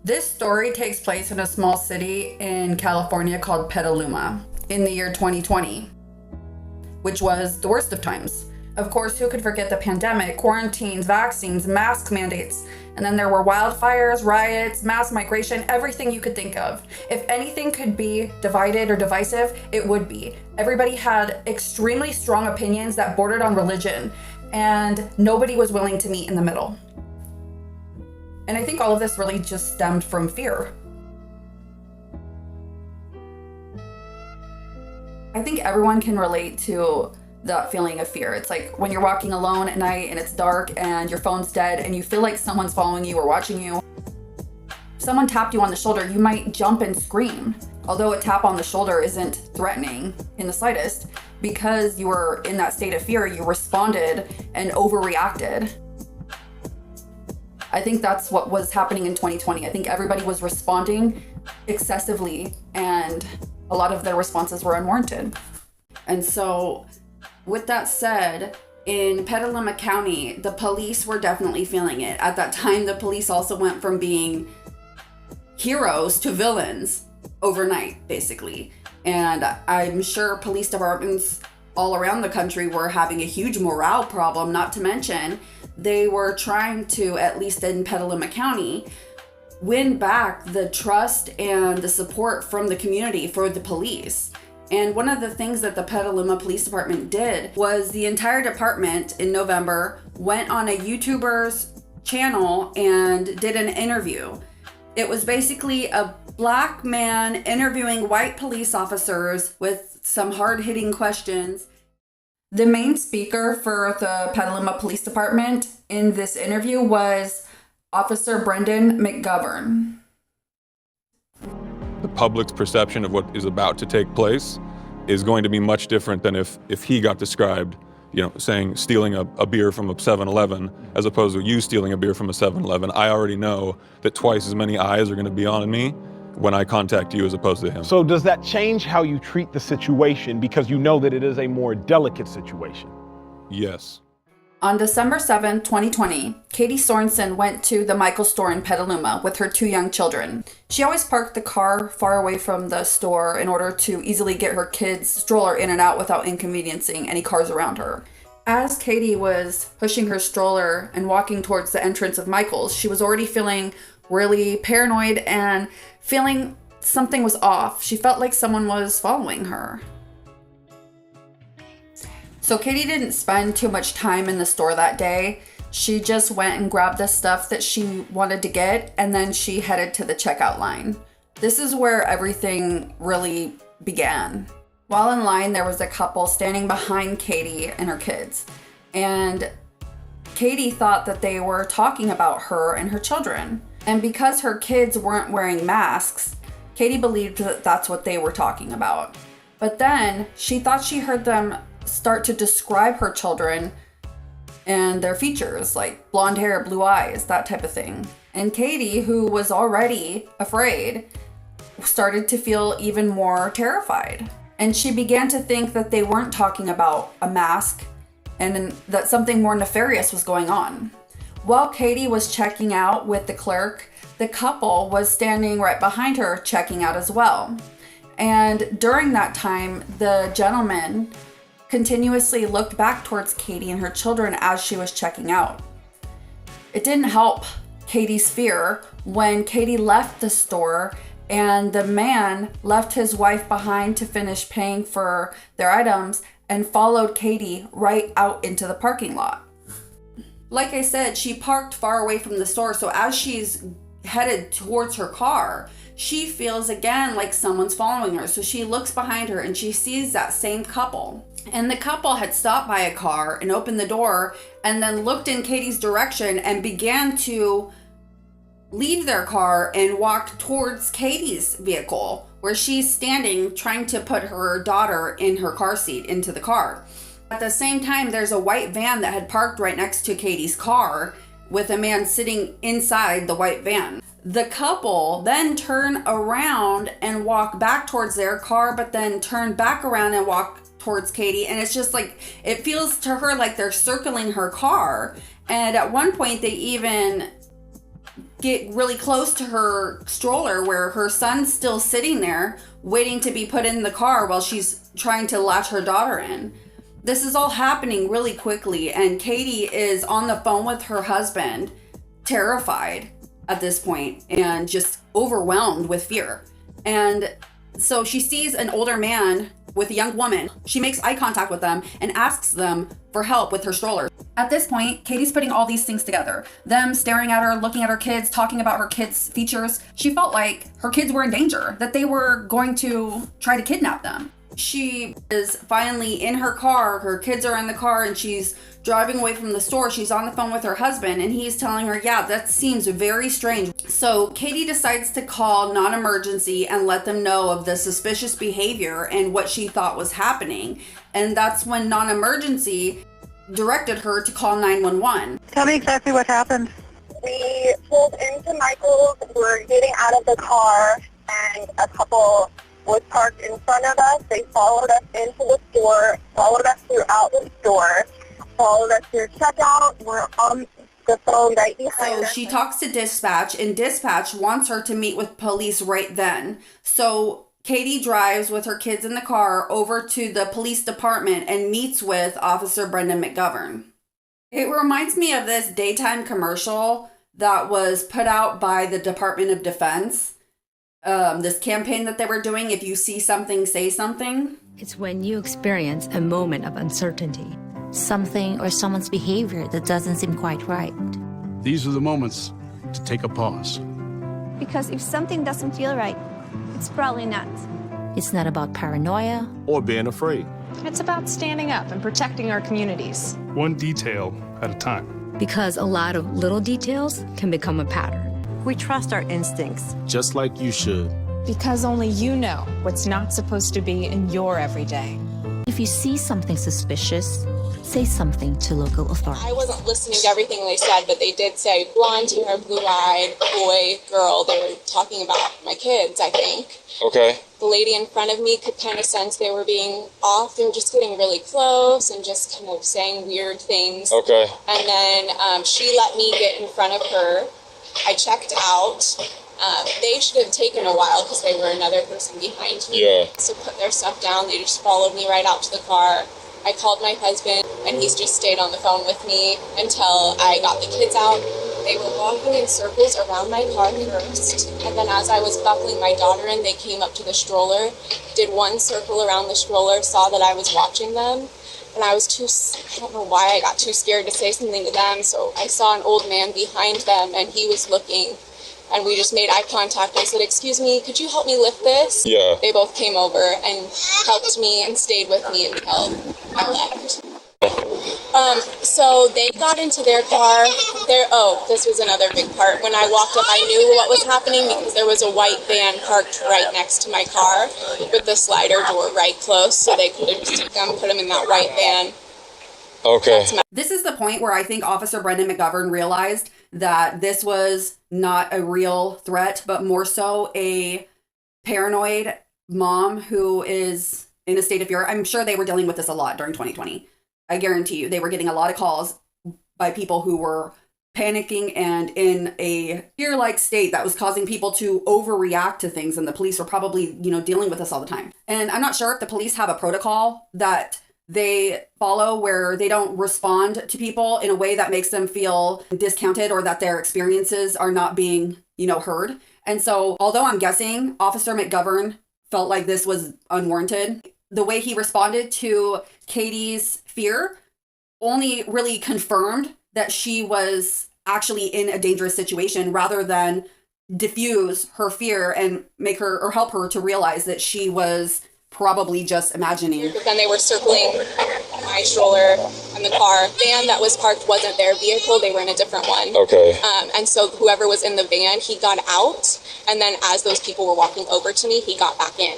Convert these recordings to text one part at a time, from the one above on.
This story takes place in a small city in California called Petaluma in the year 2020, which was the worst of times. Of course, who could forget the pandemic, quarantines, vaccines, mask mandates, and then there were wildfires, riots, mass migration, everything you could think of. If anything could be divided or divisive, it would be. Everybody had extremely strong opinions that bordered on religion, and nobody was willing to meet in the middle. And I think all of this really just stemmed from fear. I think everyone can relate to that feeling of fear. It's like when you're walking alone at night and it's dark and your phone's dead and you feel like someone's following you or watching you. If someone tapped you on the shoulder, you might jump and scream. Although a tap on the shoulder isn't threatening in the slightest, because you were in that state of fear, you responded and overreacted. I think that's what was happening in 2020. I think everybody was responding excessively and a lot of their responses were unwarranted. And so with that said, in Petaluma County, the police were definitely feeling it. At that time, the police also went from being heroes to villains overnight, basically. And I'm sure police departments all around the country were having a huge morale problem, not to mention they were trying to, at least in Petaluma County, win back the trust and the support from the community for the police. And one of the things that the Petaluma Police Department did was the entire department in November went on a YouTuber's channel and did an interview. It was basically a black man interviewing white police officers with some hard-hitting questions. The main speaker for the Petaluma Police Department in this interview was Officer Brendan McGovern. The public's perception of what is about to take place is going to be much different than if he got described, saying stealing a beer from a 7-Eleven as opposed to you stealing a beer from a 7-Eleven. I already know that twice as many eyes are going to be on me when I contact you as opposed to him. So does that change how you treat the situation because you know that it is a more delicate situation? Yes. On December 7, 2020, Katie Sorensen went to the Michael's store in Petaluma with her 2 young children. She always parked the car far away from the store in order to easily get her kids' stroller in and out without inconveniencing any cars around her. As Katie was pushing her stroller and walking towards the entrance of Michael's, she was already feeling really paranoid and feeling something was off. She felt like someone was following her. So Katie didn't spend too much time in the store that day. She just went and grabbed the stuff that she wanted to get, and then she headed to the checkout line. This is where everything really began. While in line, there was a couple standing behind Katie and her kids. And Katie thought that they were talking about her and her children. And because her kids weren't wearing masks, Katie believed that that's what they were talking about. But then she thought she heard them start to describe her children and their features, like blonde hair, blue eyes, that type of thing. And Katie, who was already afraid, started to feel even more terrified. And she began to think that they weren't talking about a mask and that something more nefarious was going on. While Katie was checking out with the clerk, the couple was standing right behind her checking out as well. And during that time, the gentleman continuously looked back towards Katie and her children as she was checking out. It didn't help Katie's fear when Katie left the store and the man left his wife behind to finish paying for their items and followed Katie right out into the parking lot. Like I said, she parked far away from the store, so as she's headed towards her car, she feels again like someone's following her. So she looks behind her and she sees that same couple. And the couple had stopped by a car and opened the door and then looked in Katie's direction and began to leave their car and walk towards Katie's vehicle, where she's standing trying to put her daughter in her car seat into the car. At the same time, there's a white van that had parked right next to Katie's car with a man sitting inside the white van. The couple then turn around and walk back towards their car, but then turn back around and walk towards Katie. And it's just like, it feels to her like they're circling her car. And at one point they even get really close to her stroller where her son's still sitting there waiting to be put in the car while she's trying to latch her daughter in. This is all happening really quickly, and Katie is on the phone with her husband, terrified at this point and just overwhelmed with fear. And so she sees an older man with a young woman. She makes eye contact with them and asks them for help with her stroller. At this point, Katie's putting all these things together. Them staring at her, looking at her kids, talking about her kids' features. She felt like her kids were in danger, that they were going to try to kidnap them. She is finally in her car, her kids are in the car, and she's driving away from the store. She's on the phone with her husband, and he's telling her, yeah, that seems very strange. So Katie decides to call non-emergency and let them know of the suspicious behavior and what she thought was happening. And that's when non-emergency directed her to call 911. Tell me exactly what happened. We pulled into Michael's, we're getting out of the car, and a couple was parked in front of us. They followed us into the store, followed us throughout the store, followed us through checkout. We're on the phone right behind us. So she talks to dispatch, and dispatch wants her to meet with police right then. So Katie drives with her kids in the car over to the police department and meets with Officer Brenda McGovern. It reminds me of this daytime commercial that was put out by the Department of Defense. This campaign that they were doing, if you see something, say something. It's when you experience a moment of uncertainty. Something or someone's behavior that doesn't seem quite right. These are the moments to take a pause. Because if something doesn't feel right, it's probably not. It's not about paranoia Or being afraid. It's about standing up and protecting our communities. One detail at a time. because a lot of little details can become a pattern. We trust our instincts. Just like you should. Because only you know what's not supposed to be in your everyday. If you see something suspicious, say something to local authorities. I wasn't listening to everything they said, but they did say blonde hair, blue-eyed, boy, girl. They were talking about my kids, I think. Okay. The lady in front of me could kind of sense they were being off. They were just getting really close and just kind of saying weird things. Okay. And then she let me get in front of her. I checked out. They should have taken a while because they were another person behind me. Yeah. So put their stuff down. They just followed me right out to the car. I called my husband, and he's just stayed on the phone with me until I got the kids out. They were walking in circles around my car first, and then as I was buckling my daughter in, they came up to the stroller, did one circle around the stroller, saw that I was watching them, and I don't know why I got too scared to say something to them, so I saw an old man behind them, and he was looking, and we just made eye contact. I said, "Excuse me, could you help me lift this?" Yeah. They both came over and helped me and stayed with me until I left. So they got into their car. This was another big part. When I walked up, I knew what was happening because there was a white van parked right next to my car with the slider door right close, so they could have just took them, put them in that white van. Okay. This is the point where I think Officer Brenda McGovern realized that this was not a real threat, but more so a paranoid mom who is in a state of fear. I'm sure they were dealing with this a lot during 2020. I guarantee you, they were getting a lot of calls by people who were panicking and in a fear-like state that was causing people to overreact to things. And the police were probably, dealing with this all the time. And I'm not sure if the police have a protocol that they follow where they don't respond to people in a way that makes them feel discounted or that their experiences are not being, heard. And so, although I'm guessing Officer McGovern felt like this was unwarranted, the way he responded to Katie's fear only really confirmed that she was actually in a dangerous situation rather than diffuse her fear and make her or help her to realize that she was probably just imagining. But then they were circling my stroller and the car. Van that was parked wasn't their vehicle. They were in a different one. Okay. And so whoever was in the van, he got out. And then as those people were walking over to me, he got back in.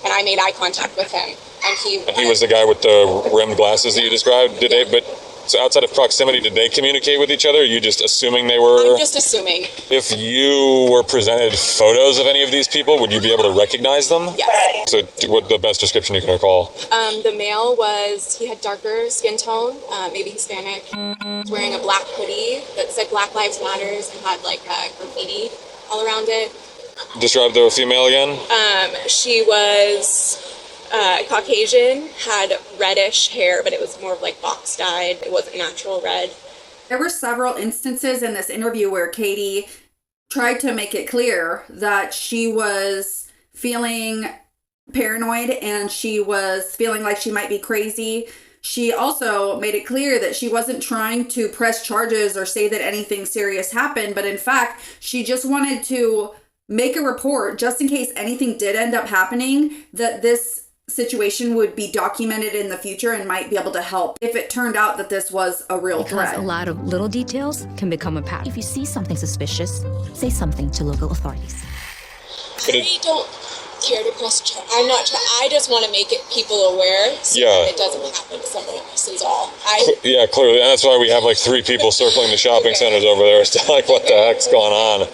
And I made eye contact with him. And he was the guy with the rimmed glasses that you described today, but So outside of proximity, did they communicate with each other? Are you just assuming they were? I'm just assuming. If you were presented photos of any of these people, would you be able to recognize them? Yes. So what the best description you can recall? The male he had darker skin tone, maybe Hispanic. He was wearing a black hoodie that said Black Lives Matters and had like graffiti all around it. Describe the female again. She was Caucasian, had reddish hair, but it was more of like box dyed. It wasn't natural red. There were several instances in this interview where Katie tried to make it clear that she was feeling paranoid and she was feeling like she might be crazy. She also made it clear that she wasn't trying to press charges or say that anything serious happened, but in fact, she just wanted to make a report just in case anything did end up happening, that this situation would be documented in the future and might be able to help if it turned out that this was a real threat. Because a lot of little details can become a pattern. If you see something suspicious, say something to local authorities. I don't care to press charge. I just want to make people aware so that it doesn't happen to someone else is all. Yeah, clearly. And that's why we have like 3 people circling the shopping centers over there. It's like, what the heck's going on?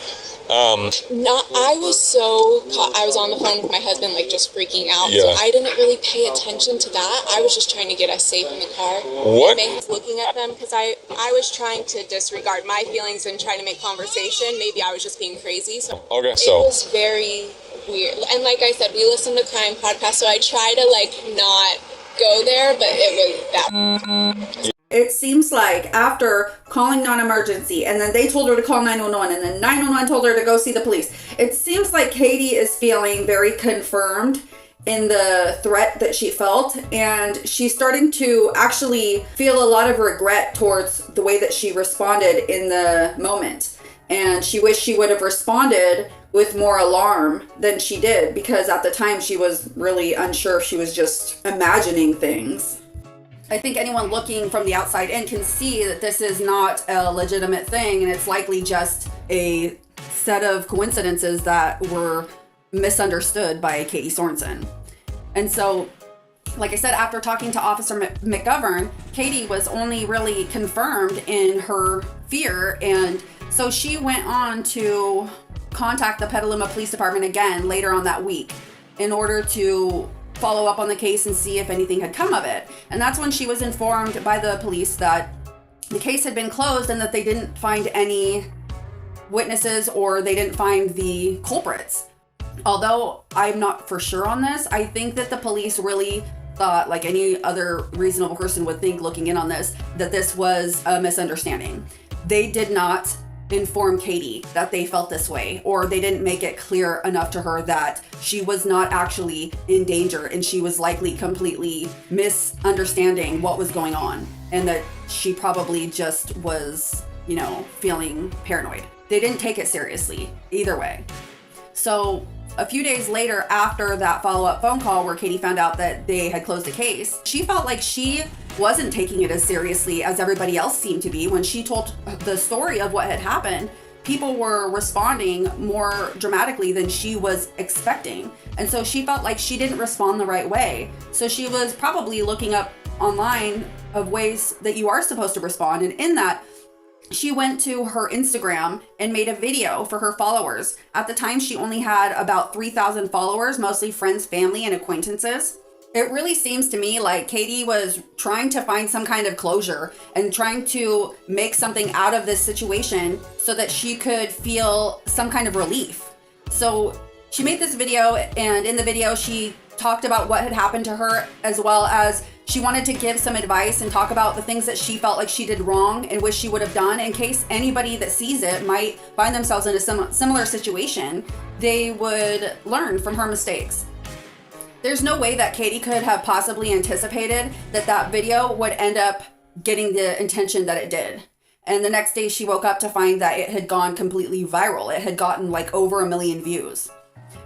I was on the phone with my husband, like just freaking out. Yeah. So I didn't really pay attention to that. I was just trying to get us safe in the car. What? I was looking at them because I was trying to disregard my feelings and trying to make conversation. Maybe I was just being crazy. So Okay, it was very weird. And like I said, we listen to crime podcasts, so I try to like not go there, but it was that. It seems like after calling non-emergency and then they told her to call 911 and then 911 told her to go see the police, it seems like Katie is feeling very confirmed in the threat that she felt, and she's starting to actually feel a lot of regret towards the way that she responded in the moment. And she wished she would have responded with more alarm than she did, because at the time she was really unsure if she was just imagining things. I think anyone looking from the outside in can see that this is not a legitimate thing, and it's likely just a set of coincidences that were misunderstood by Katie Sorensen. And so, like I said, after talking to Officer McGovern, Katie was only really confirmed in her fear, and so she went on to contact the Petaluma Police Department again later on that week in order to follow up on the case and see if anything had come of it. And that's when she was informed by the police that the case had been closed and that they didn't find any witnesses or they didn't find the culprits. Although I'm not for sure on this, I think that the police really thought, like any other reasonable person would think looking in on this, that this was a misunderstanding. They did not inform Katie that they felt this way, or they didn't make it clear enough to her that she was not actually in danger and she was likely completely misunderstanding what was going on and that she probably just was, feeling paranoid. They didn't take it seriously either way. So a few days later, after that follow-up phone call where Katie found out that they had closed the case, she felt like she wasn't taking it as seriously as everybody else seemed to be. When she told the story of what had happened, people were responding more dramatically than she was expecting. And so she felt like she didn't respond the right way. So she was probably looking up online of ways that you are supposed to respond. And in that, she went to her Instagram and made a video for her followers. At the time, she only had about 3,000 followers, mostly friends, family, and acquaintances. It really seems to me like Katie was trying to find some kind of closure and trying to make something out of this situation so that she could feel some kind of relief. So she made this video, and in the video, she talked about what had happened to her, as well as she wanted to give some advice and talk about the things that she felt like she did wrong and wish she would have done in case anybody that sees it might find themselves in a similar situation. They would learn from her mistakes. There's no way that Katie could have possibly anticipated that that video would end up getting the attention that it did. And the next day she woke up to find that it had gone completely viral. It had gotten like over 1 million views.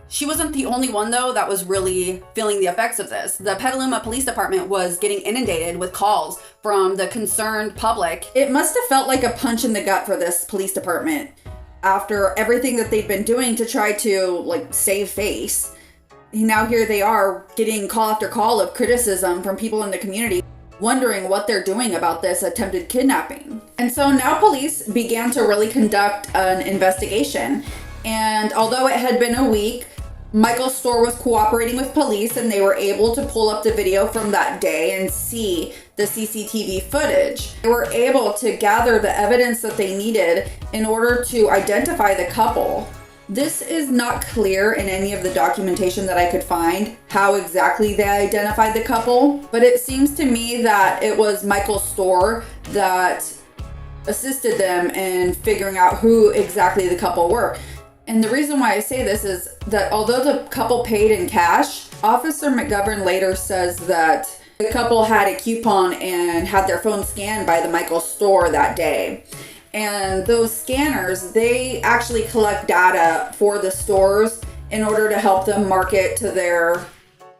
She wasn't the only one, though, that was really feeling the effects of this. The Petaluma Police Department was getting inundated with calls from the concerned public. It must have felt like a punch in the gut for this police department after everything that they've been doing to try to, save face. Now here they are getting call after call of criticism from people in the community. wondering what they're doing about this attempted kidnapping. And so now police began to really conduct an investigation. And although it had been a week, Michael's store was cooperating with police, and they were able to pull up the video from that day and see the CCTV footage. They were able to gather the evidence that they needed in order to identify the couple. This is not clear in any of the documentation that I could find, how exactly they identified the couple, but it seems to me that it was Michael's store that assisted them in figuring out who exactly the couple were. And the reason why I say this is that although the couple paid in cash, Officer McGovern later says that the couple had a coupon and had their phone scanned by the Michael store that day. And those scanners, they actually collect data for the stores in order to help them market to their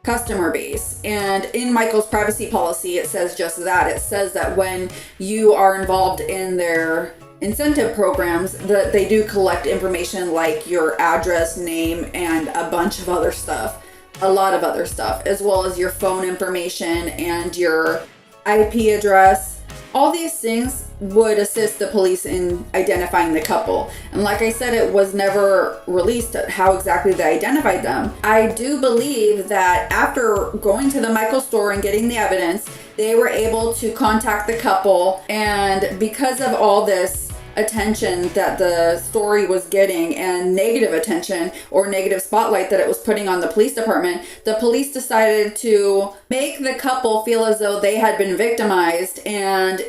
customer base. And in Michael's privacy policy, it says just that. It says that when you are involved in their incentive programs, that they do collect information like your address, name, and a bunch of other stuff, a lot of other stuff, as well as your phone information and your IP address. All these things would assist the police in identifying the couple. And like I said, it was never released how exactly they identified them. I do believe that after going to the Michael store and getting the evidence, they were able to contact the couple. And because of all this attention that the story was getting and negative attention or negative spotlight that it was putting on the police department, the police decided to make the couple feel as though they had been victimized and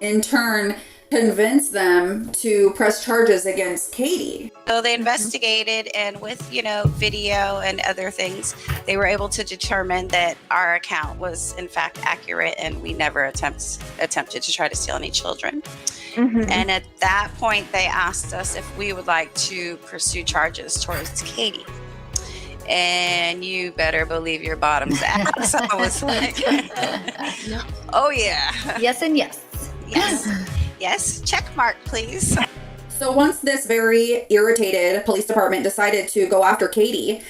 in turn convince them to press charges against Katie. So they investigated, and with, video and other things, they were able to determine that our account was in fact accurate, and we never attempted to try to steal any children. And at that point, they asked us if we would like to pursue charges towards Katie. And you better believe your bottom's ass. I was like, oh yeah. Yes and yes. Yes, check mark, please. So once this very irritated police department decided to go after Katie,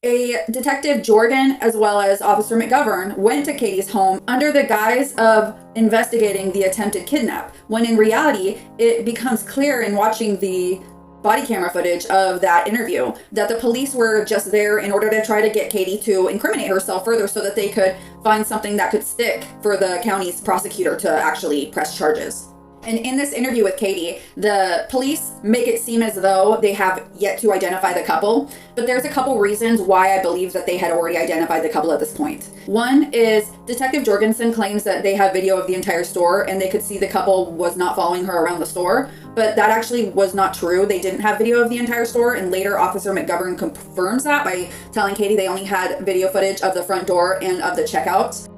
a Detective Jordan as well as Officer McGovern went to Katie's home under the guise of investigating the attempted kidnap, when in reality, it becomes clear in watching the body camera footage of that interview that the police were just there in order to try to get Katie to incriminate herself further so that they could find something that could stick for the county's prosecutor to actually press charges. And in this interview with Katie, the police make it seem as though they have yet to identify the couple, but there's a couple reasons why I believe that they had already identified the couple at this point. One is Detective Jorgensen claims that they have video of the entire store and they could see the couple was not following her around the store, but that actually was not true. They didn't have video of the entire store, and later Officer McGovern confirms that by telling Katie they only had video footage of the front door and of the checkouts.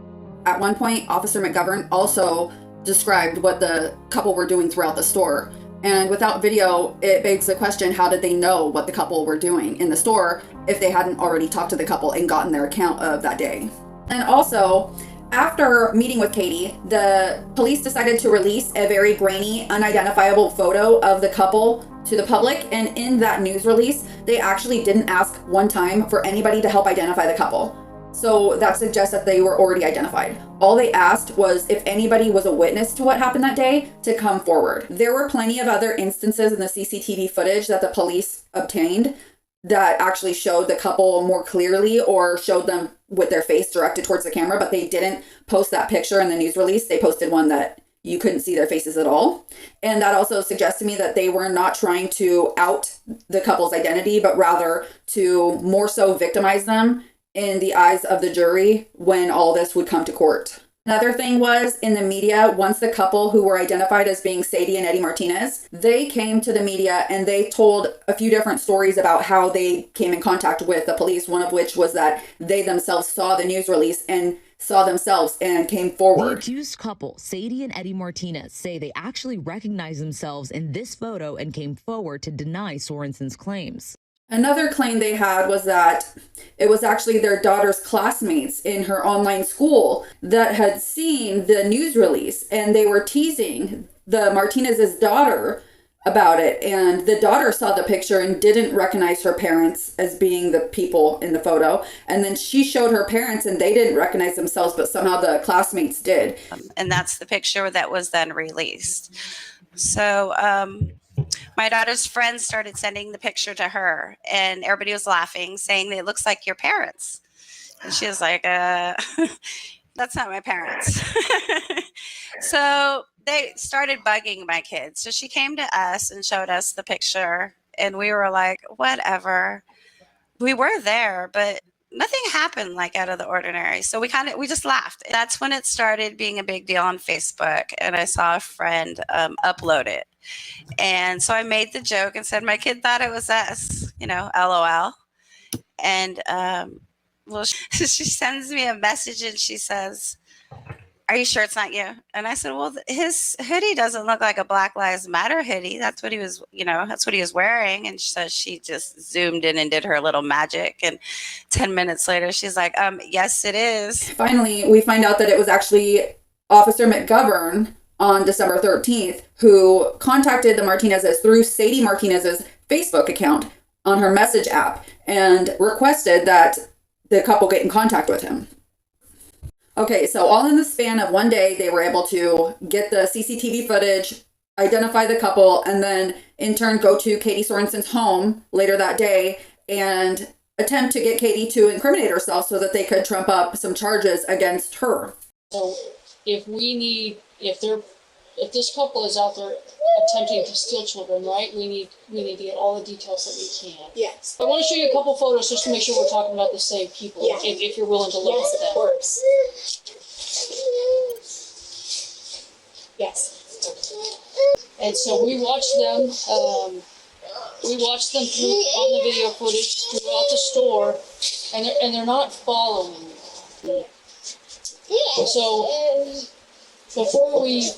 At one point, Officer McGovern also described what the couple were doing throughout the store. And without video, it begs the question, how did they know what the couple were doing in the store if they hadn't already talked to the couple and gotten their account of that day? And also, after meeting with Katie, the police decided to release a very grainy, unidentifiable photo of the couple to the public. And in that news release, they actually didn't ask one time for anybody to help identify the couple. So that suggests that they were already identified. All they asked was if anybody was a witness to what happened that day to come forward. There were plenty of other instances in the CCTV footage that the police obtained that actually showed the couple more clearly or showed them with their face directed towards the camera, but they didn't post that picture in the news release. They posted one that you couldn't see their faces at all. And that also suggests to me that they were not trying to out the couple's identity, but rather to more so victimize them in the eyes of the jury when all this would come to court. Another thing was, in the media, once the couple who were identified as being Sadie and Eddie Martinez, they came to the media and they told a few different stories about how they came in contact with the police, one of which was that they themselves saw the news release and saw themselves and came forward. The accused couple, Sadie and Eddie Martinez, say they actually recognized themselves in this photo and came forward to deny Sorensen's claims. Another claim they had was that it was actually their daughter's classmates in her online school that had seen the news release, and they were teasing the Martinez's daughter about it. And the daughter saw the picture and didn't recognize her parents as being the people in the photo. And then she showed her parents and they didn't recognize themselves, but somehow the classmates did. And that's the picture that was then released. So my daughter's friends started sending the picture to her, and everybody was laughing, saying it looks like your parents. And she was like, that's not my parents. So they started bugging my kids. So she came to us and showed us the picture, and we were like, whatever. We were there, but nothing happened like out of the ordinary. So we just laughed. That's when it started being a big deal on Facebook, and I saw a friend upload it. And so I made the joke and said, my kid thought it was us, LOL. And well, she sends me a message and she says, are you sure it's not you? And I said, well, his hoodie doesn't look like a Black Lives Matter hoodie. That's what he was, that's what he was wearing. And so she just zoomed in and did her little magic. And 10 minutes later, she's like, yes, it is. Finally, we find out that it was actually Officer McGovern on December 13th who contacted the Martinezes through Sadie Martinez's Facebook account on her message app and requested that the couple get in contact with him. Okay, so all in the span of one day, they were able to get the CCTV footage, identify the couple, and then in turn go to Katie Sorensen's home later that day and attempt to get Katie to incriminate herself so that they could trump up some charges against her. So if this couple is out there attempting to steal children, right? We need to get all the details that we can. Yes. I want to show you a couple photos just to make sure we're talking about the same people. Yeah. If you're willing to look at them. Yes, of course. Yes. And so we watched them. On the video footage throughout the store, and they're not following. So before we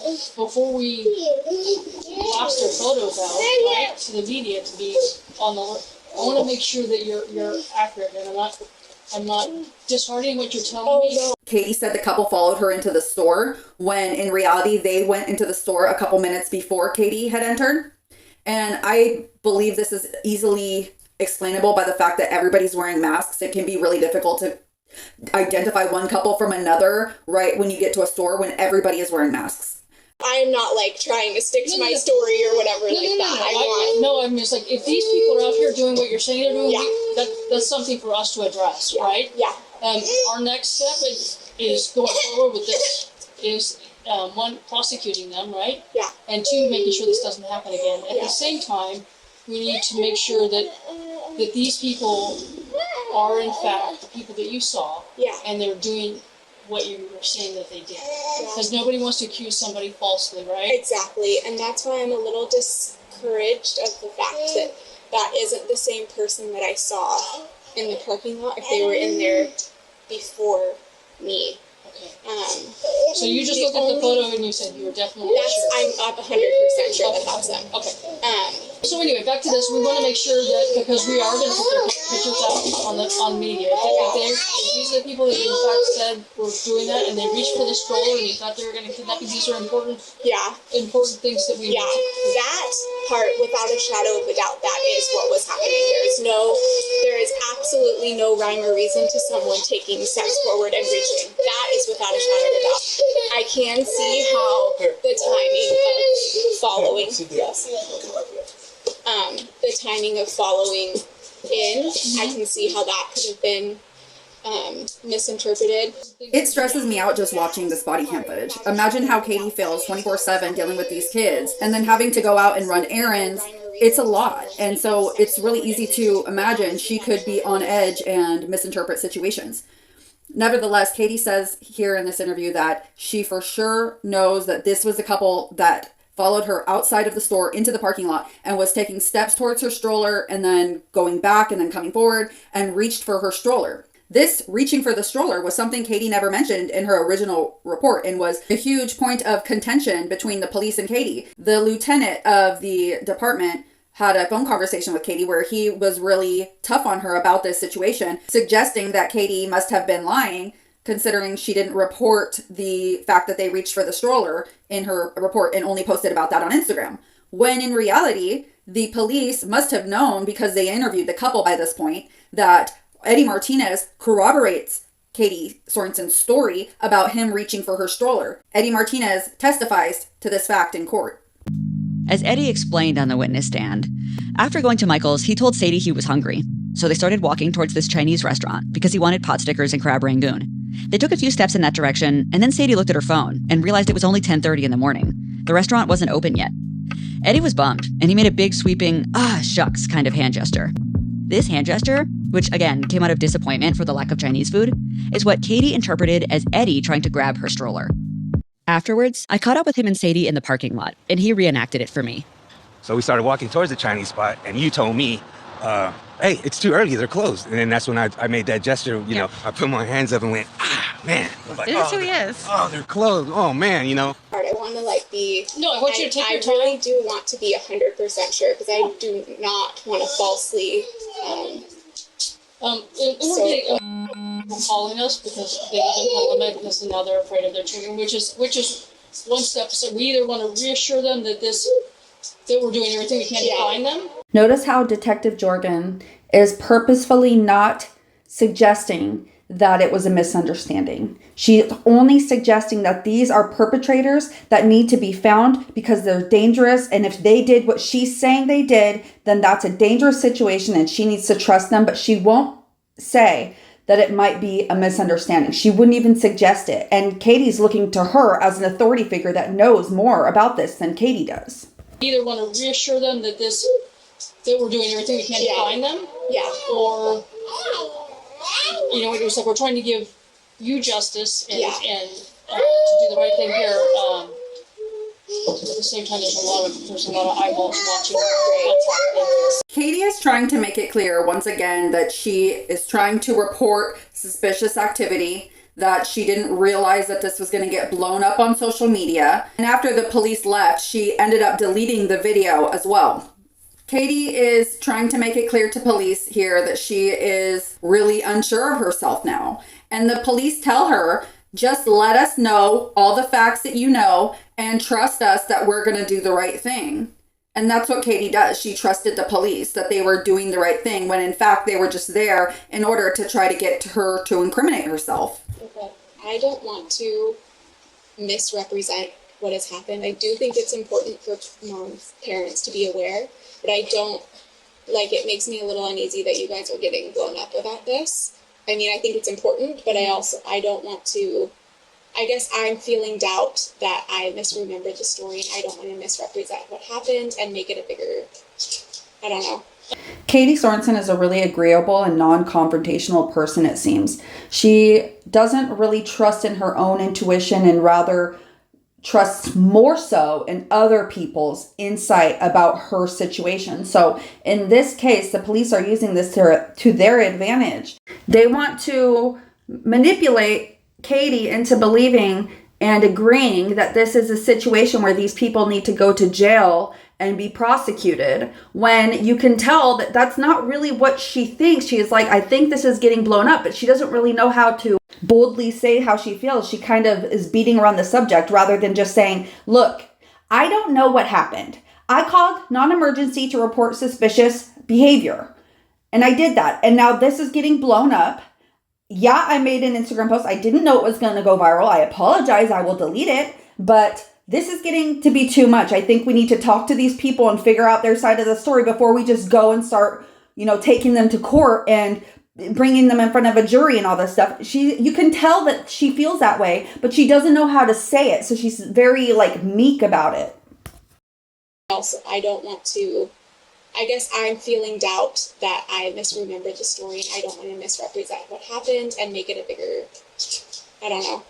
blast their photos out, right, to the media to be on the alert, I want to make sure that you're accurate, and I'm not disheartening what you're telling me. Katie said the couple followed her into the store when in reality they went into the store a couple minutes before Katie had entered. And I believe this is easily explainable by the fact that everybody's wearing masks. It can be really difficult to identify one couple from another right when you get to a store when everybody is wearing masks. I'm not trying to stick to my story or whatever that. I'm just like, if these people are out here doing what you're saying they're doing, that's something for us to address, right? Yeah. Our next step is going forward with this is one, prosecuting them, right? Yeah. And two, making sure this doesn't happen again. At the same time, we need to make sure that these people are in fact the people that you saw. Yeah. And they're doing what you were saying that they did. Because nobody wants to accuse somebody falsely, right? Exactly. And that's why I'm a little discouraged of the fact that isn't the same person that I saw in the parking lot if they were in there before me. Okay. So you just looked at the photo and you said you were definitely sure. I'm 100% sure that that's them. Okay. So anyway, back to this. We want to make sure that because we are going to put their pictures out on media. If these are the people that you in fact said were doing that, and they reached for the stroller and you thought they were going to kidnap you. These are important things that we. Yeah, that part, without a shadow of a doubt, that is what was happening. There is absolutely no rhyme or reason to someone taking steps forward and reaching. That is without a shadow of a doubt. I can see how the timing of following. The timing of following in, I can see how that could have been misinterpreted. It stresses me out just watching this body cam footage. Imagine how Katie feels 24/7 dealing with these kids and then having to go out and run errands. It's a lot. And so it's really easy to imagine she could be on edge and misinterpret situations. Nevertheless, Katie says here in this interview that she for sure knows that this was the couple that followed her outside of the store into the parking lot and was taking steps towards her stroller and then going back and then coming forward and reached for her stroller. This reaching for the stroller was something Katie never mentioned in her original report and was a huge point of contention between the police and Katie. The lieutenant of the department had a phone conversation with Katie where he was really tough on her about this situation, suggesting that Katie must have been lying considering she didn't report the fact that they reached for the stroller in her report and only posted about that on Instagram. when in reality, the police must have known, because they interviewed the couple by this point, that Eddie Martinez corroborates Katie Sorensen's story about him reaching for her stroller. Eddie Martinez testifies to this fact in court. As Eddie explained on the witness stand, after going to Michael's, he told Sadie he was hungry. So they started walking towards this Chinese restaurant because he wanted pot stickers and crab rangoon. They took a few steps in that direction, and then Sadie looked at her phone and realized it was only 10:30 in the morning. The restaurant wasn't open yet. Eddie was bummed, and he made a big sweeping, shucks kind of hand gesture. This hand gesture, which again came out of disappointment for the lack of Chinese food, is what Katie interpreted as Eddie trying to grab her stroller. Afterwards, I caught up with him and Sadie in the parking lot, and he reenacted it for me. So we started walking towards the Chinese spot, and you told me, hey, it's too early, they're closed. And then that's when I made that gesture, you know, I put my hands up and went, man. I was like, This is who he is. Oh, they're closed. Oh, man, you know. I want to be. No, I want you to take your time. I really do want to be 100% sure because I do not want to falsely. Calling us because they live in Petaluma because now they're afraid of their children, which is one step. So we either want to reassure them that we're doing everything we can to find them. Notice how Detective Jorgen is purposefully not suggesting that it was a misunderstanding. She's only suggesting that these are perpetrators that need to be found because they're dangerous, and if they did what she's saying they did, then that's a dangerous situation and she needs to trust them, but she won't say that it might be a misunderstanding. She wouldn't even suggest it. And Katie's looking to her as an authority figure that knows more about this than Katie does. We either want to reassure them that we're doing everything we can to find them. Yeah. Or, you know, it's like we're trying to give you justice and to do the right thing here. At the same time, there's a lot of eyeballs watching what's happening. Katie is trying to make it clear once again that she is trying to report suspicious activity, that she didn't realize that this was going to get blown up on social media. And after the police left, she ended up deleting the video as well. Katie is trying to make it clear to police here that she is really unsure of herself now. And the police tell her, just let us know all the facts that you know and trust us that we're going to do the right thing. And that's what Katie does. She trusted the police that they were doing the right thing when in fact they were just there in order to try to get her to incriminate herself. Okay. I don't want to misrepresent what has happened. I do think it's important for parents to be aware, but I don't, it makes me a little uneasy that you guys are getting blown up about this. I mean, I think it's important, but I don't want to, I guess I'm feeling doubt that I misremembered the story and I don't want to misrepresent what happened and make it a bigger, I don't know. Katie Sorensen is a really agreeable and non-confrontational person, it seems. She doesn't really trust in her own intuition and rather trusts more so in other people's insight about her situation. So in this case, the police are using this to their advantage. They want to manipulate Katie into believing and agreeing that this is a situation where these people need to go to jail and be prosecuted, when you can tell that that's not really what she thinks. She is like, I think this is getting blown up, but she doesn't really know how to boldly say how she feels. She kind of is beating around the subject rather than just saying, look, I don't know what happened. I called non-emergency to report suspicious behavior. And I did that. And now this is getting blown up. Yeah, I made an Instagram post. I didn't know it was going to go viral. I apologize. I will delete it. But this is getting to be too much. I think we need to talk to these people and figure out their side of the story before we just go and start, taking them to court and bringing them in front of a jury and all this stuff. You can tell that she feels that way, but she doesn't know how to say it. So she's very meek about it. Also, I don't want to, I guess I'm feeling doubt that I misremembered the story and I don't want to misrepresent what happened and make it a bigger, I don't know.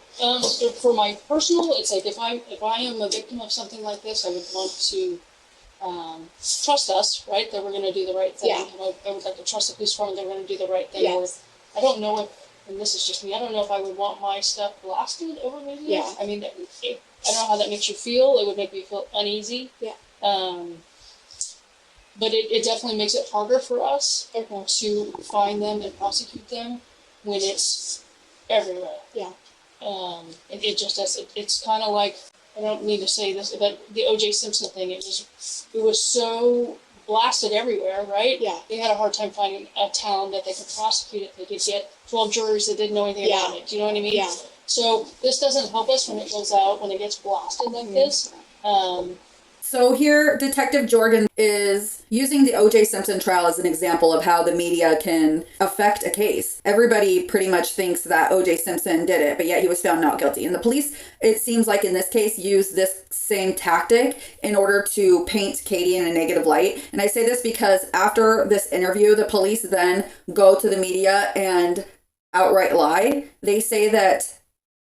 For my personal, it's like if I am a victim of something like this, I would want to trust us, right? That we're going to do the right thing. Yeah. I would like to trust the police department they're going to do the right thing. Yes. Or I don't know if, and this is just me, I don't know if I would want my stuff blasted over media. Yeah. I mean, I don't know how that makes you feel. It would make me feel uneasy. Yeah. But it definitely makes it harder for us to find them and prosecute them when it's everywhere. Yeah. It just does. It's kind of like I don't mean to say this, but the O.J. Simpson thing, it was so blasted everywhere, right? Yeah. They had a hard time finding a town that they could prosecute it. They could get 12 jurors that didn't know anything about it. Do you know what I mean? Yeah. So this doesn't help us when it goes out, when it gets blasted like this. So here, Detective Jordan is using the O.J. Simpson trial as an example of how the media can affect a case. Everybody pretty much thinks that O.J. Simpson did it, but yet he was found not guilty. And the police, it seems like in this case, used this same tactic in order to paint Katie in a negative light. And I say this because after this interview, the police then go to the media and outright lie. They say that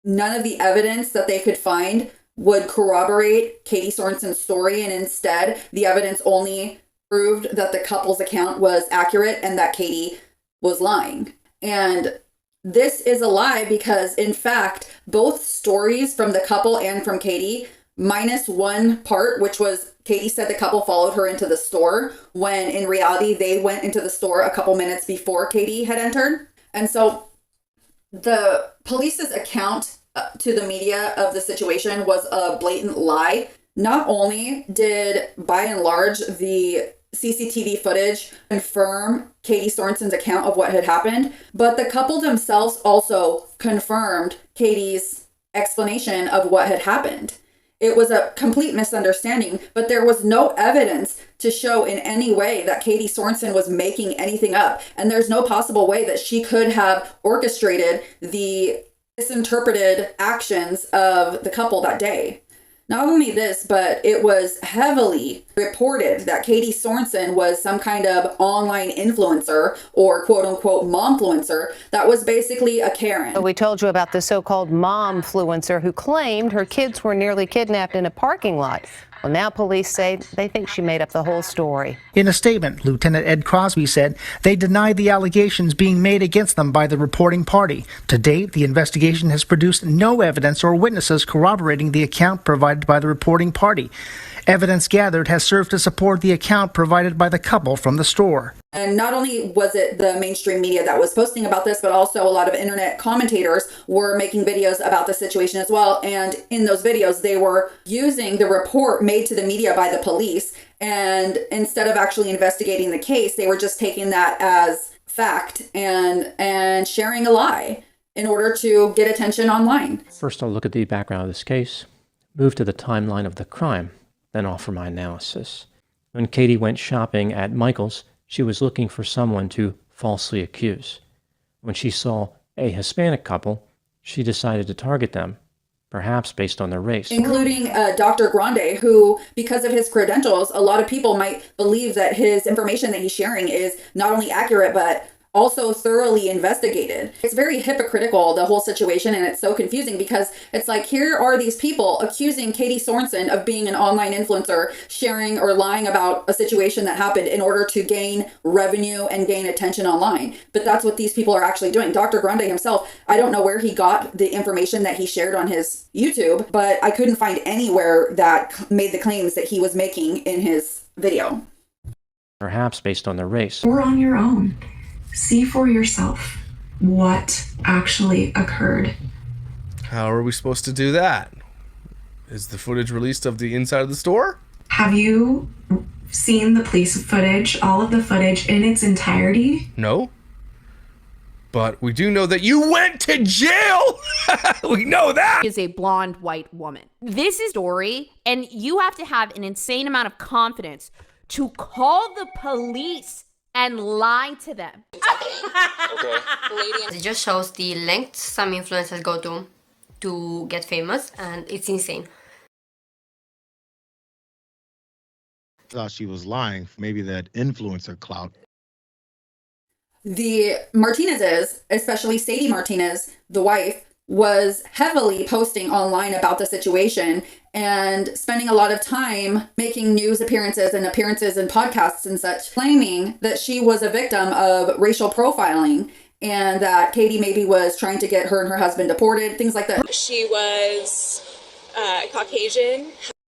none of the evidence that they could find would corroborate Katie Sorensen's story, and instead the evidence only proved that the couple's account was accurate and that Katie was lying. And this is a lie because, in fact, both stories from the couple and from Katie, minus one part, which was Katie said the couple followed her into the store, when in reality they went into the store a couple minutes before Katie had entered. And so the police's account to the media of the situation was a blatant lie. Not only did, by and large, the CCTV footage confirm Katie Sorensen's account of what had happened, but the couple themselves also confirmed Katie's explanation of what had happened. It was a complete misunderstanding, but there was no evidence to show in any way that Katie Sorensen was making anything up. And there's no possible way that she could have orchestrated the misinterpreted actions of the couple that day. Not only this, but it was heavily reported that Katie Sorensen was some kind of online influencer or quote unquote momfluencer that was basically a Karen. We told you about the so-called momfluencer who claimed her kids were nearly kidnapped in a parking lot. Well, now police say they think she made up the whole story. In a statement, Lieutenant Ed Crosby said they denied the allegations being made against them by the reporting party. To date, the investigation has produced no evidence or witnesses corroborating the account provided by the reporting party. Evidence gathered has served to support the account provided by the couple from the store. And not only was it the mainstream media that was posting about this, but also a lot of internet commentators were making videos about the situation as well. And in those videos, they were using the report made to the media by the police. And instead of actually investigating the case, they were just taking that as fact and sharing a lie in order to get attention online. First, I'll look at the background of this case, move to the timeline of the crime, then offer my analysis. When Katie went shopping at Michael's, she was looking for someone to falsely accuse. When she saw a Hispanic couple, she decided to target them, perhaps based on their race. Including Dr. Grande, who, because of his credentials, a lot of people might believe that his information that he's sharing is not only accurate, but also thoroughly investigated. It's very hypocritical, the whole situation, and it's so confusing because it's like, here are these people accusing Katie Sorensen of being an online influencer, sharing or lying about a situation that happened in order to gain revenue and gain attention online. But that's what these people are actually doing. Dr. Grande himself, I don't know where he got the information that he shared on his YouTube, but I couldn't find anywhere that made the claims that he was making in his video. Perhaps based on their race. Or on your own. See for yourself what actually occurred. How are we supposed to do that? Is the footage released of the inside of the store? Have you seen the police footage, all of the footage in its entirety? No. But we do know that you went to jail! We know that! Is a blonde white woman. This is story, and you have to have an insane amount of confidence to call the police and lie to them. It just shows the lengths some influencers go to get famous, and it's insane. Thought she was lying, maybe that influencer clout. The Martinezes, especially Sadie Martinez, the wife, was heavily posting online about the situation and spending a lot of time making news appearances and appearances in podcasts and such, claiming that she was a victim of racial profiling and that Katie maybe was trying to get her and her husband deported, things like that. She was Caucasian.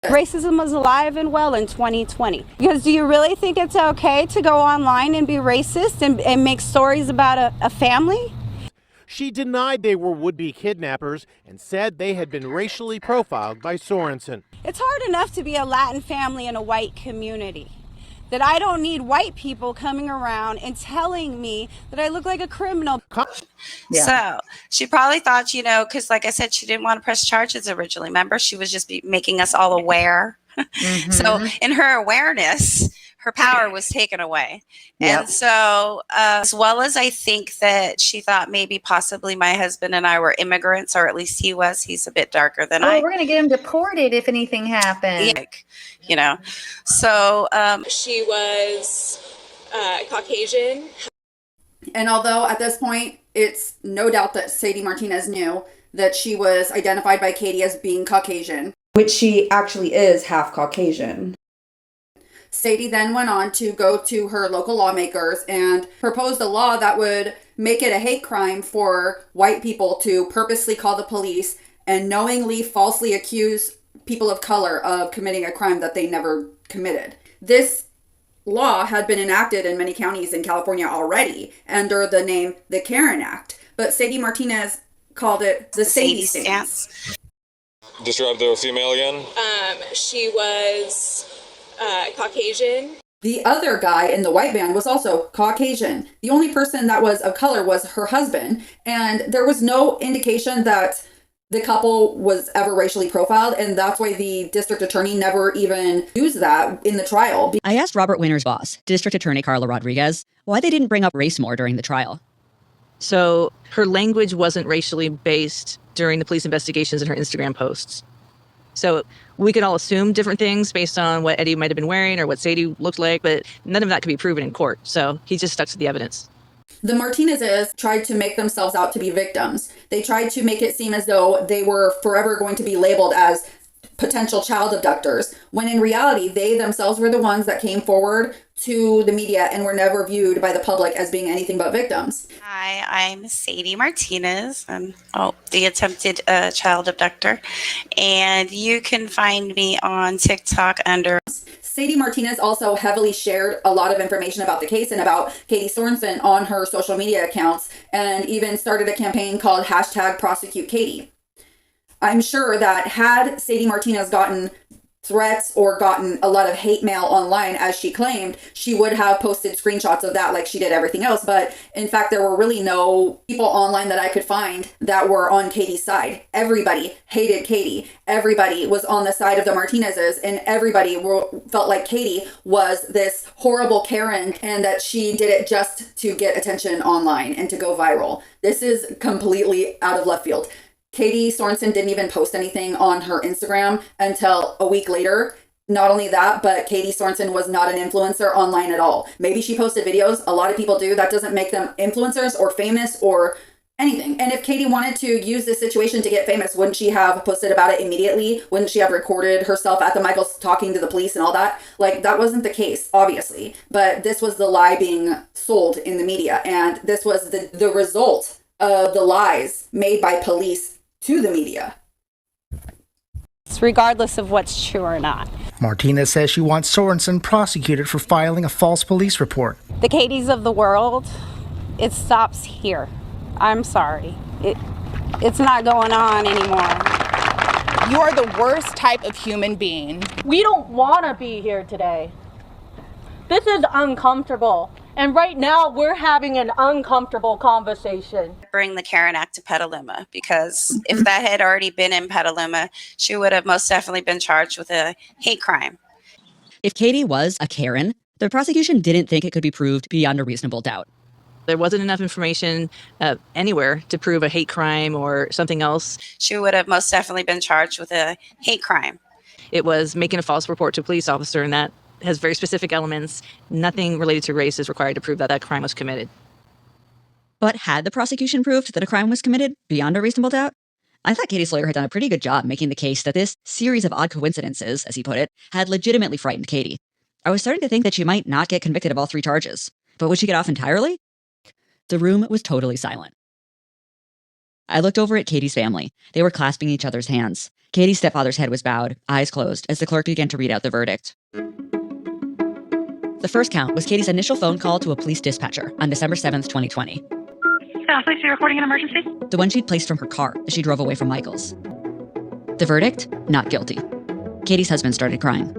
Racism was alive and well in 2020. Because do you really think it's okay to go online and be racist and make stories about a family? She denied they were would-be kidnappers and said they had been racially profiled by Sorensen. It's hard enough to be a Latin family in a white community, that I don't need white people coming around and telling me that I look like a criminal. So she probably thought, because like I said, she didn't want to press charges originally. Remember, she was just making us all aware. So in her awareness, her power was taken away. And so, as well as I think that she thought maybe possibly my husband and I were immigrants, or at least he was. He's a bit darker than I. We're going to get him deported if anything happens. So she was Caucasian. And although at this point, it's no doubt that Sadie Martinez knew that she was identified by Katie as being Caucasian, which she actually is half Caucasian. Sadie then went on to go to her local lawmakers and proposed a law that would make it a hate crime for white people to purposely call the police and knowingly falsely accuse people of color of committing a crime that they never committed. This law had been enacted in many counties in California already under the name the Karen Act, but Sadie Martinez called it the Sadie Stance. Describe the female again. She was Caucasian. The other guy in the white van was also Caucasian. The only person that was of color was her husband, and there was no indication that the couple was ever racially profiled, and that's why the district attorney never even used that in the trial. I asked Robert Winter's boss, District Attorney Carla Rodriguez, why they didn't bring up race more during the trial. So her language wasn't racially based during the police investigations and her Instagram posts. So we could all assume different things based on what Eddie might have been wearing or what Sadie looked like, but none of that could be proven in court. So he just stuck to the evidence. The Martinezes tried to make themselves out to be victims. They tried to make it seem as though they were forever going to be labeled as potential child abductors, when in reality, they themselves were the ones that came forward to the media and were never viewed by the public as being anything but victims. Hi, I'm Sadie Martinez. I'm the attempted child abductor. And you can find me on TikTok under... Sadie Martinez also heavily shared a lot of information about the case and about Katie Sorensen on her social media accounts, and even started a campaign called #ProsecutKatie. I'm sure that had Sadie Martinez gotten threats or gotten a lot of hate mail online, as she claimed, she would have posted screenshots of that like she did everything else. But in fact, there were really no people online that I could find that were on Katie's side. Everybody hated Katie. Everybody was on the side of the Martinezes, and everybody felt like Katie was this horrible Karen and that she did it just to get attention online and to go viral. This is completely out of left field. Katie Sorensen didn't even post anything on her Instagram until a week later. Not only that, but Katie Sorensen was not an influencer online at all. Maybe she posted videos. A lot of people do. That doesn't make them influencers or famous or anything. And if Katie wanted to use this situation to get famous, wouldn't she have posted about it immediately? Wouldn't she have recorded herself at the Michaels talking to the police and all that? Like, that wasn't the case, obviously. But this was the lie being sold in the media. And this was the result of the lies made by police to the media. Regardless of what's true or not. Martinez says she wants Sorensen prosecuted for filing a false police report. The Katies of the world, it stops here. I'm sorry. It's not going on anymore. You are the worst type of human being. We don't want to be here today. This is uncomfortable. And right now, we're having an uncomfortable conversation. Bring the Karen Act to Petaluma, because if that had already been in Petaluma, she would have most definitely been charged with a hate crime. If Katie was a Karen, the prosecution didn't think it could be proved beyond a reasonable doubt. There wasn't enough information anywhere to prove a hate crime or something else. She would have most definitely been charged with a hate crime. It was making a false report to a police officer, and that has very specific elements. Nothing related to race is required to prove that that crime was committed. But had the prosecution proved that a crime was committed beyond a reasonable doubt? I thought Katie's lawyer had done a pretty good job making the case that this series of odd coincidences, as he put it, had legitimately frightened Katie. I was starting to think that she might not get convicted of all 3 charges. But would she get off entirely? The room was totally silent. I looked over at Katie's family. They were clasping each other's hands. Katie's stepfather's head was bowed, eyes closed, as the clerk began to read out the verdict. The first count was Katie's initial phone call to a police dispatcher on December 7th, 2020. Police, you're reporting an emergency? The one she'd placed from her car as she drove away from Michael's. The verdict? Not guilty. Katie's husband started crying.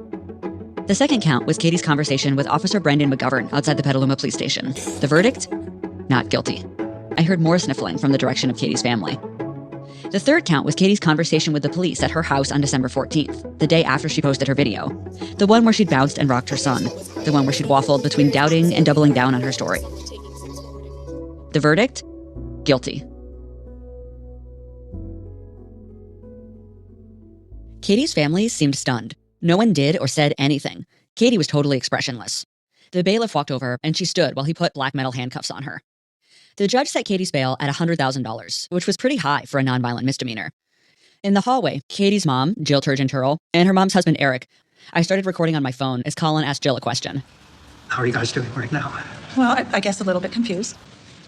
The second count was Katie's conversation with Officer Brendan McGovern outside the Petaluma police station. The verdict? Not guilty. I heard more sniffling from the direction of Katie's family. The third count was Katie's conversation with the police at her house on December 14th, the day after she posted her video. The one where she'd bounced and rocked her son. The one where she'd waffled between doubting and doubling down on her story. The verdict? Guilty. Katie's family seemed stunned. No one did or said anything. Katie was totally expressionless. The bailiff walked over and she stood while he put black metal handcuffs on her. The judge set Katie's bail at $100,000, which was pretty high for a nonviolent misdemeanor. In the hallway, Katie's mom, Jill Turgeon-Turrell, and her mom's husband, Eric. I started recording on my phone as Colin asked Jill a question. How are you guys doing right now? Well, I guess a little bit confused.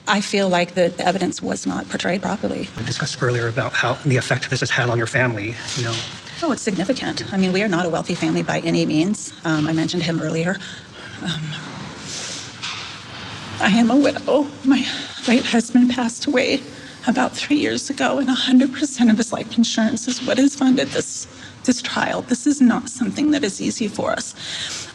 I feel like the evidence was not portrayed properly. We discussed earlier about how the effect this has had on your family, you know. Oh, it's significant. I mean, we are not a wealthy family by any means. I mentioned him earlier. I am a widow. My late husband passed away about 3 years ago, and 100% of his life insurance is what has funded this trial. This is not something that is easy for us.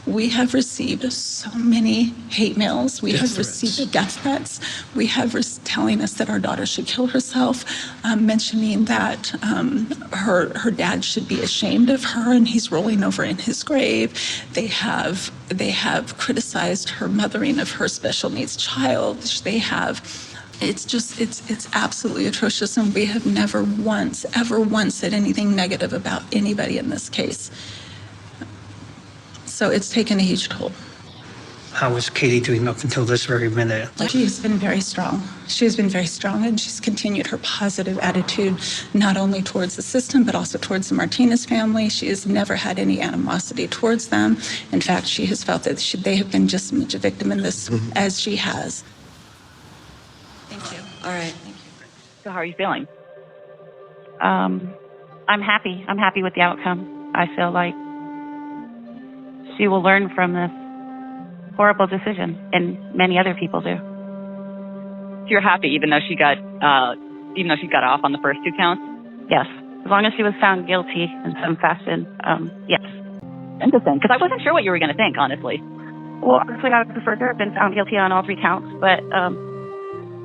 We have received so many hate mails. We have received death threats. We have telling us that our daughter should kill herself, mentioning that her dad should be ashamed of her and he's rolling over in his grave. They have criticized her mothering of her special needs child. It's absolutely atrocious, and we have never once, ever once said anything negative about anybody in this case. So it's taken a huge toll. How is Katie doing up until this very minute? She has been very strong. She has been very strong, and she's continued her positive attitude, not only towards the system, but also towards the Martinez family. She has never had any animosity towards them. In fact, she has felt that they have been just as much a victim in this as she has. Thank you. All right. Thank you. So how are you feeling? I'm happy. I'm happy with the outcome. I feel like she will learn from this horrible decision, and many other people do. So you're happy, even though she got off on the first two counts? Yes, as long as she was found guilty in some fashion. Yes. Interesting, because I wasn't sure what you were going to think, honestly. Well, honestly, I would prefer to have been found guilty on all three counts, but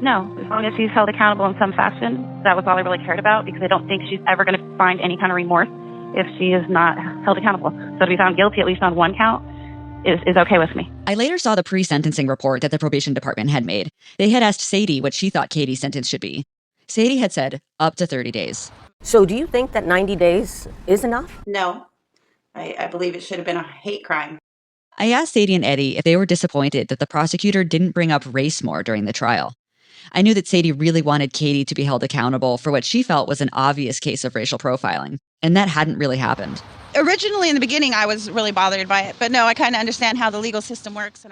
no, as long as she's held accountable in some fashion, that was all I really cared about, because I don't think she's ever going to find any kind of remorse if she is not held accountable. So to be found guilty at least on one count is okay with me. I later saw the pre-sentencing report that the probation department had made. They had asked Sadie what she thought Katie's sentence should be. Sadie had said up to 30 days. So do you think that 90 days is enough? No, I believe it should have been a hate crime. I asked Sadie and Eddie if they were disappointed that the prosecutor didn't bring up race more during the trial. I knew that Sadie really wanted Katie to be held accountable for what she felt was an obvious case of racial profiling, and that hadn't really happened. Originally, in the beginning, I was really bothered by it, but no, I kind of understand how the legal system works.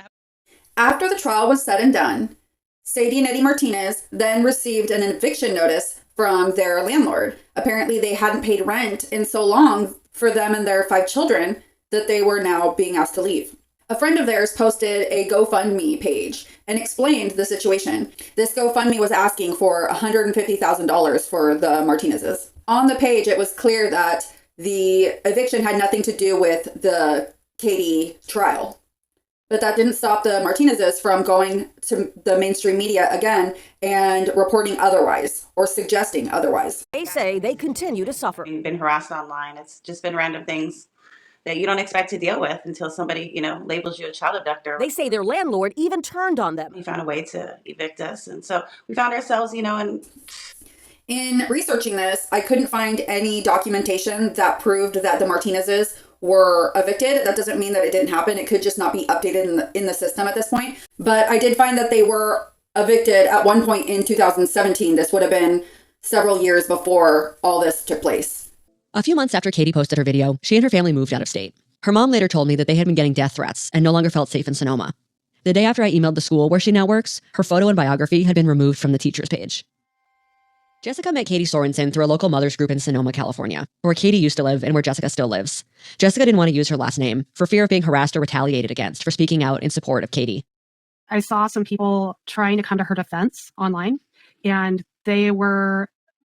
After the trial was said and done, Sadie and Eddie Martinez then received an eviction notice from their landlord. Apparently, they hadn't paid rent in so long for them and their 5 children that they were now being asked to leave. A friend of theirs posted a GoFundMe page and explained the situation. This GoFundMe was asking for $150,000 for the Martinezes. On the page, it was clear that the eviction had nothing to do with the Katie trial. But that didn't stop the Martinezes from going to the mainstream media again and reporting otherwise or suggesting otherwise. They say they continue to suffer. We've been harassed online. It's just been random things that you don't expect to deal with until somebody, labels you a child abductor. They say their landlord even turned on them. He found a way to evict us. And so we found ourselves, In researching this, I couldn't find any documentation that proved that the Martinezes were evicted. That doesn't mean that it didn't happen. It could just not be updated in the system at this point. But I did find that they were evicted at one point in 2017. This would have been several years before all this took place. A few months after Katie posted her video, she and her family moved out of state. Her mom later told me that they had been getting death threats and no longer felt safe in Sonoma. The day after I emailed the school where she now works, her photo and biography had been removed from the teacher's page. Jessica met Katie Sorensen through a local mothers group in Sonoma, California, where Katie used to live and where Jessica still lives. Jessica didn't want to use her last name for fear of being harassed or retaliated against for speaking out in support of Katie. I saw some people trying to come to her defense online, and they were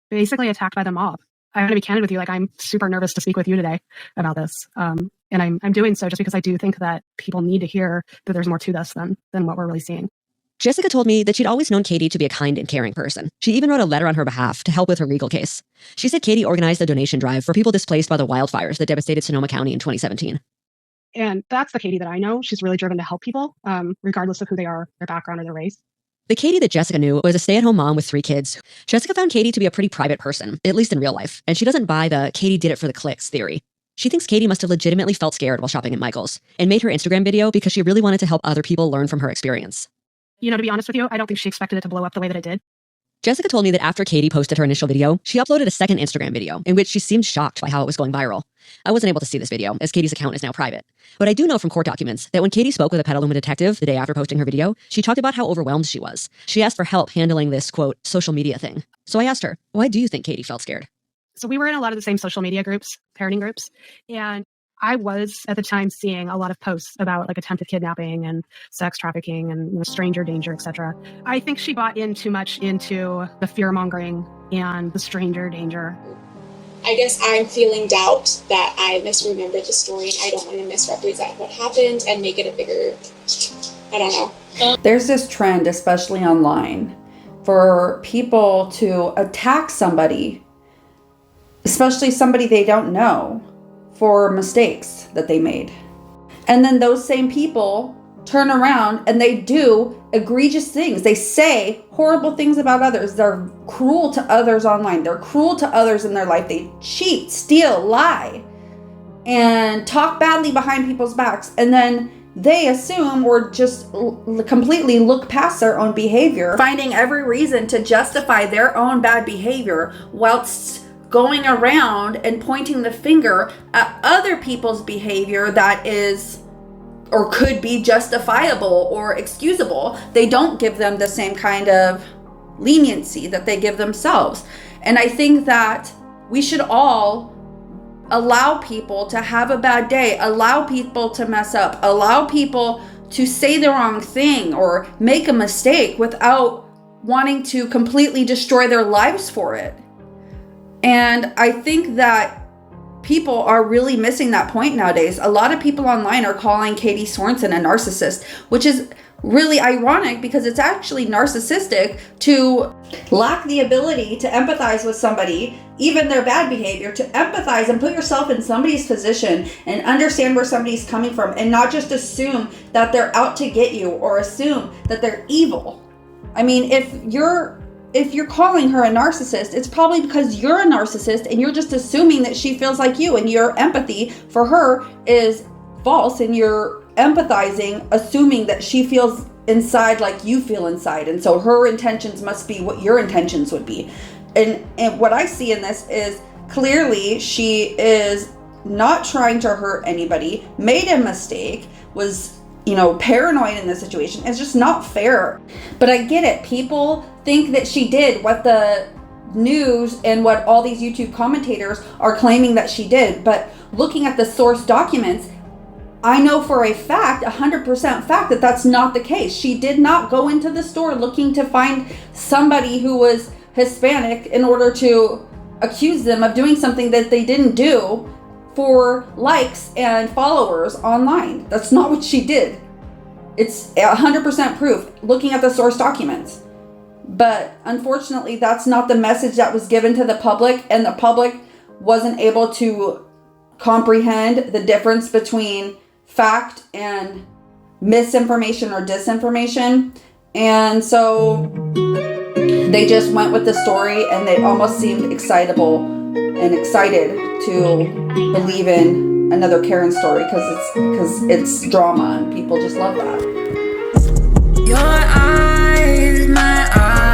basically attacked by the mob. I'm going to be candid with you. Like, I'm super nervous to speak with you today about this. And I'm doing so just because I do think that people need to hear that there's more to this than what we're really seeing. Jessica told me that she'd always known Katie to be a kind and caring person. She even wrote a letter on her behalf to help with her legal case. She said Katie organized a donation drive for people displaced by the wildfires that devastated Sonoma County in 2017. And that's the Katie that I know. She's really driven to help people, regardless of who they are, their background, or their race. The Katie that Jessica knew was a stay-at-home mom with 3 kids. Jessica found Katie to be a pretty private person, at least in real life, and she doesn't buy the Katie did it for the clicks theory. She thinks Katie must have legitimately felt scared while shopping at Michael's and made her Instagram video because she really wanted to help other people learn from her experience. You know, to be honest with you, I don't think she expected it to blow up the way that it did. Jessica told me that after Katie posted her initial video, she uploaded a second Instagram video in which she seemed shocked by how it was going viral. I wasn't able to see this video, as Katie's account is now private. But I do know from court documents that when Katie spoke with a Petaluma detective the day after posting her video, she talked about how overwhelmed she was. She asked for help handling this, quote, social media thing. So I asked her, why do you think Katie felt scared? So we were in a lot of the same social media groups, parenting groups, and I was at the time seeing a lot of posts about like attempted kidnapping and sex trafficking and stranger danger, etc. I think she bought in too much into the fear mongering and the stranger danger. I guess I'm feeling doubt that I misremembered the story and I don't want to misrepresent what happened and make it a bigger, I don't know. There's this trend, especially online, for people to attack somebody, especially somebody they don't know, for mistakes that they made. And then those same people turn around and they do egregious things. They say horrible things about others. They're cruel to others online. They're cruel to others in their life. They cheat, steal, lie, and talk badly behind people's backs. And then they assume or just completely look past their own behavior, finding every reason to justify their own bad behavior whilst going around and pointing the finger at other people's behavior that is or could be justifiable or excusable. They don't give them the same kind of leniency that they give themselves. And I think that we should all allow people to have a bad day, allow people to mess up, allow people to say the wrong thing or make a mistake without wanting to completely destroy their lives for it. And I think that people are really missing that point nowadays. A lot of people online are calling Katie Sorensen a narcissist, which is really ironic because it's actually narcissistic to lack the ability to empathize with somebody, even their bad behavior, to empathize and put yourself in somebody's position and understand where somebody's coming from and not just assume that they're out to get you or assume that they're evil. I mean, if you're calling her a narcissist, it's probably because you're a narcissist and you're just assuming that she feels like you and your empathy for her is false and you're empathizing, assuming that she feels inside like you feel inside. And so her intentions must be what your intentions would be. And what I see in this is clearly she is not trying to hurt anybody, made a mistake, was paranoid in this situation. It's just not fair. But I get it. People think that she did what the news and what all these YouTube commentators are claiming that she did. But looking at the source documents, I know for a fact, 100% fact, that that's not the case. She did not go into the store looking to find somebody who was Hispanic in order to accuse them of doing something that they didn't do for likes and followers online. That's not what she did. It's 100% proof looking at the source documents. But unfortunately, that's not the message that was given to the public, and the public wasn't able to comprehend the difference between fact and misinformation or disinformation. And so they just went with the story and they almost seemed excitable and excited to believe in another Karen story because it's drama and people just love that. Your eyes, my eyes.